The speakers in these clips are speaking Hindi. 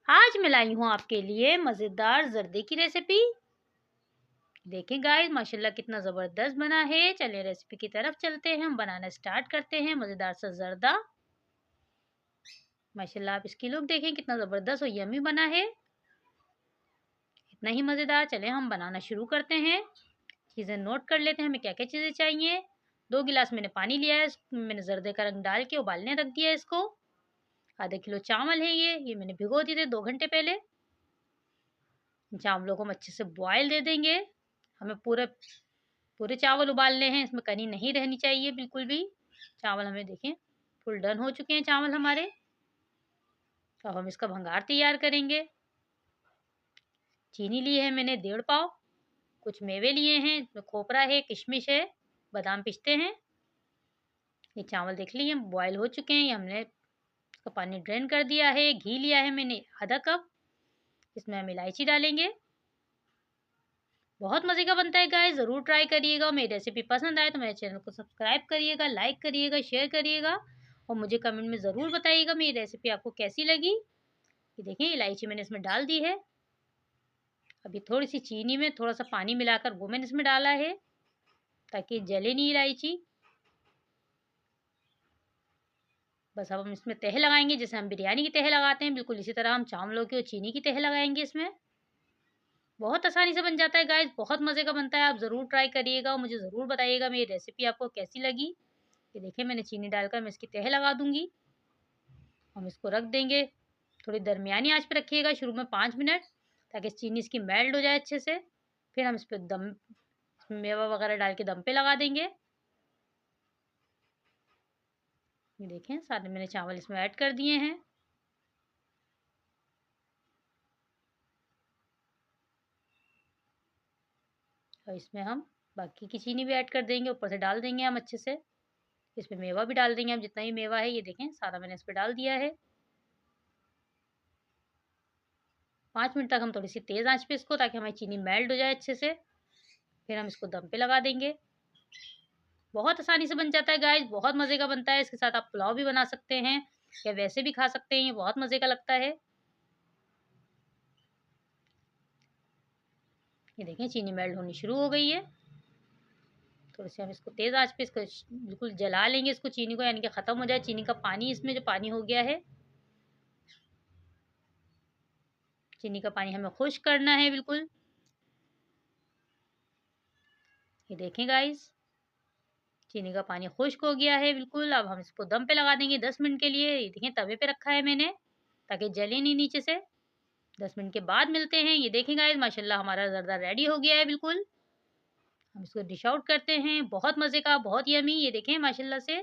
आज मैं लाई हूँ आपके लिए मज़ेदार ज़र्दे की रेसिपी। देखें गाइस माशाल्लाह कितना ज़बरदस्त बना है। चलिए रेसिपी की तरफ चलते हैं, हम बनाना स्टार्ट करते हैं मज़ेदार सा ज़र्दा। माशाल्लाह आप इसकी लुक देखें कितना ज़बरदस्त और यम्मी बना है, इतना ही मज़ेदार। चलें हम बनाना शुरू करते हैं। चीज़ें नोट कर लेते हैं हमें क्या-क्या चीज़ें चाहिए। 2 गिलास मैंने पानी लिया है, मैंने ज़र्दे का रंग डाल के उबालने रख दिया है इसको। आधा किलो चावल है ये मैंने भिगो दिए थे 2 घंटे पहले। चावलों को हम अच्छे से बॉयल दे देंगे। हमें पूरे पूरे चावल उबालने हैं, इसमें कनी नहीं रहनी चाहिए बिल्कुल भी। चावल हमें देखें फुल डन हो चुके हैं चावल हमारे। अब हम इसका भंगार तैयार करेंगे। चीनी ली है मैंने 1.5 पाव, कुछ मेवे लिए हैं, इसमें खोपरा है, किशमिश है, बादाम पिस्ते हैं। ये चावल देख लिए बॉयल हो चुके हैं, ये हमने इसका पानी ड्रेन कर दिया है। घी लिया है मैंने आधा कप, इसमें हम इलायची डालेंगे। बहुत मज़े का बनता है गाइस, ज़रूर ट्राई करिएगा। मेरी रेसिपी पसंद आए तो मेरे चैनल को सब्सक्राइब करिएगा, लाइक करिएगा, शेयर करिएगा और मुझे कमेंट में ज़रूर बताइएगा मेरी रेसिपी आपको कैसी लगी। ये देखिए इलायची मैंने इसमें डाल दी है। अभी थोड़ी सी चीनी में थोड़ा सा पानी मिलाकर वो मैंने इसमें डाला है ताकि जले नहीं इलायची। बस अब हम इसमें तह लगाएंगे, जैसे हम बिरयानी की तह लगाते हैं बिल्कुल इसी तरह हम चावलों की और चीनी की तह लगाएंगे इसमें। बहुत आसानी से बन जाता है गाइस, बहुत मज़े का बनता है। आप ज़रूर ट्राई करिएगा और मुझे ज़रूर बताइएगा मेरी रेसिपी आपको कैसी लगी। ये देखिए मैंने चीनी डालकर मैं इसकी तह लगा दूंगी। हम इसको रख देंगे, थोड़ी दरमियानी आंच पे रखिएगा शुरू में 5 मिनट, ताकि चीनी इसकी मेल्ट हो जाए अच्छे से। फिर हम इस पर दम मेवा वगैरह डाल के दम पे लगा देंगे। ये देखें सारे मैंने चावल इसमें ऐड कर दिए हैं। और इसमें हम बाकी की चीनी भी ऐड कर देंगे, ऊपर से डाल देंगे हम अच्छे से। इसमें मेवा भी डाल देंगे हम, जितना ही मेवा है ये देखें सारा मैंने इस पर डाल दिया है। 5 मिनट तक हम थोड़ी सी तेज़ आंच पे इसको, ताकि हमारी चीनी मेल्ट हो जाए अच्छे से। फिर हम इसको दम पे लगा देंगे। बहुत आसानी से बन जाता है गाइस, बहुत मज़े का बनता है। इसके साथ आप पुलाव भी बना सकते हैं या वैसे भी खा सकते हैं, ये बहुत मज़े का लगता है। ये देखें चीनी मेल्ट होनी शुरू हो गई है। थोड़ी सी हम इसको तेज़ आंच पे इसको बिल्कुल जला लेंगे इसको, चीनी को, यानी कि ख़त्म हो जाए चीनी का पानी, इसमें जो पानी हो गया है। चीनी का पानी हमें खुश्क करना है बिल्कुल। ये देखें गाइस चीनी का पानी खुश्क हो गया है बिल्कुल। अब हम इसको दम पे लगा देंगे 10 मिनट के लिए। ये देखें तवे पे रखा है मैंने ताकि जले नहीं नीचे से। 10 मिनट के बाद मिलते हैं। ये देखें गाइस माशाल्लाह हमारा ज़र्दा रेडी हो गया है बिल्कुल। हम इसको डिश आउट करते हैं। बहुत मज़े का, बहुत यमी। ये देखें माशाल्लाह से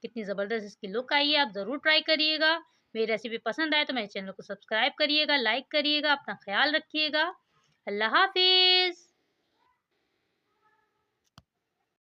कितनी ज़बरदस्त इसकी लुक आई है। आप ज़रूर ट्राई करिएगा। मेरी रेसिपी पसंद आए तो मेरे चैनल को सब्सक्राइब करिएगा, लाइक करिएगा, अपना ख्याल रखिएगा। अल्लाह हाफिज़।